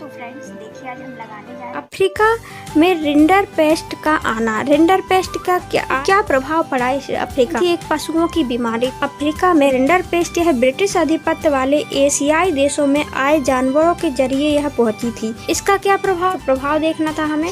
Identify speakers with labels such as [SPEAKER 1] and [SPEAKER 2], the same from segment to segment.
[SPEAKER 1] So friends देखिए आज हम लगाने जा रहे हैं
[SPEAKER 2] अफ्रीका में रिंडरपेस्ट का आना। रिंडरपेस्ट का क्या प्रभाव पड़ा इस अफ्रीका की एक पशुओं की बीमारी। अफ्रीका में रिंडरपेस्ट यह ब्रिटिश आधिपत्य वाले एशियाई देशों में आए जानवरों के जरिए यह पहुंची थी। इसका क्या प्रभाव देखना था हमें।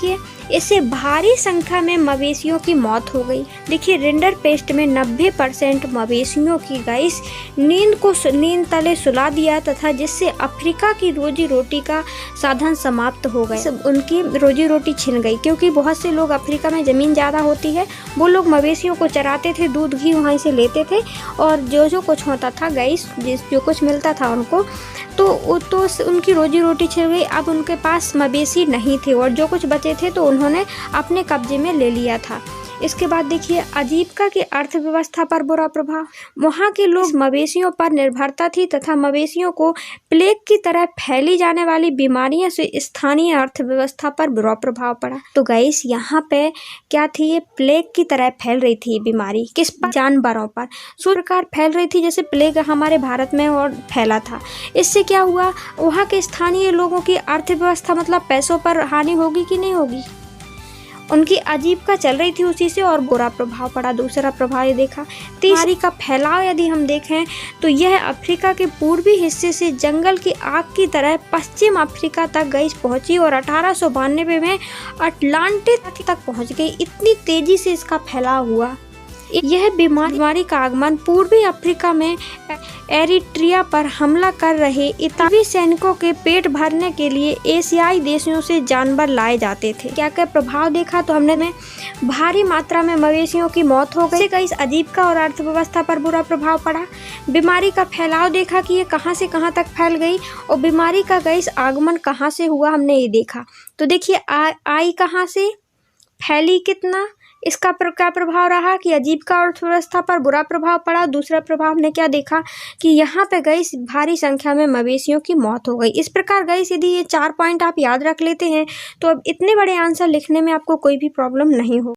[SPEAKER 2] इससे भारी संख्या में मवेशियों की मौत हो गई। देखिए रिंडरपेस्ट में 90% मवेशियों की गाइस नींद तले सुला दिया तथा जिससे अफ्रीका की रोजी रोटी का साधन समाप्त हो गए। उनकी रोजी रोटी छिन गई क्योंकि बहुत से लोग अफ्रीका में ज़मीन ज़्यादा होती है, वो लोग मवेशियों को चराते थे, दूध घी वहीं से लेते थे और जो कुछ होता था गाइस, जो कुछ मिलता था उनको तो उनकी रोजी रोटी छिन गई। अब उनके पास मवेशी नहीं थे और जो कुछ बचे थे तो उन्होंने अपने कब्जे में ले लिया था। इसके बाद देखिए आजीविका की अर्थव्यवस्था पर बुरा प्रभाव। वहाँ के लोग मवेशियों पर निर्भरता थी तथा मवेशियों को प्लेग की तरह फैली जाने वाली बीमारियों से स्थानीय अर्थव्यवस्था पर बुरा प्रभाव पड़ा। तो गाइस यहाँ पे क्या थी, ये प्लेग की तरह फैल रही थी बीमारी। किस पर? जानवरों पर। प्रकार फैल रही थी जैसे प्लेग हमारे भारत में और फैला था। इससे क्या हुआ, वहाँ के स्थानीय लोगों की अर्थव्यवस्था मतलब पैसों पर हानि होगी कि नहीं होगी। उनकी आजीविका चल रही थी उसी से और बुरा प्रभाव पड़ा। दूसरा प्रभाव ये देखा, बीमारी का फैलाव यदि हम देखें तो यह अफ्रीका के पूर्वी हिस्से से जंगल की आग की तरह पश्चिम अफ्रीका तक गई पहुंची और 1892 में अटलांटिक तक पहुंच गई। इतनी तेजी से इसका फैलाव हुआ। यह बीमारी का आगमन पूर्वी अफ्रीका में एरिट्रिया पर हमला कर रहे इतालवी सैनिकों के पेट भरने के लिए एशियाई देशों से जानवर लाए जाते थे। क्या क्या प्रभाव देखा तो हमने में भारी मात्रा में मवेशियों की मौत हो गई। इस आजीविका और अर्थव्यवस्था पर बुरा प्रभाव पड़ा। बीमारी का फैलाव देखा कि ये कहां से कहां तक फैल गई और बीमारी का गई आगमन कहां से हुआ, हमने ये देखा। तो देखिए आई कहां से, फैली कितना, इसका क्या प्रभाव रहा कि आजीविका और अर्थव्यवस्था पर बुरा प्रभाव पड़ा। दूसरा प्रभाव ने क्या देखा कि यहाँ पे गई भारी संख्या में मवेशियों की मौत हो गई। इस प्रकार गई यदि ये 4 पॉइंट आप याद रख लेते हैं तो अब इतने बड़े आंसर लिखने में आपको कोई भी प्रॉब्लम नहीं हो।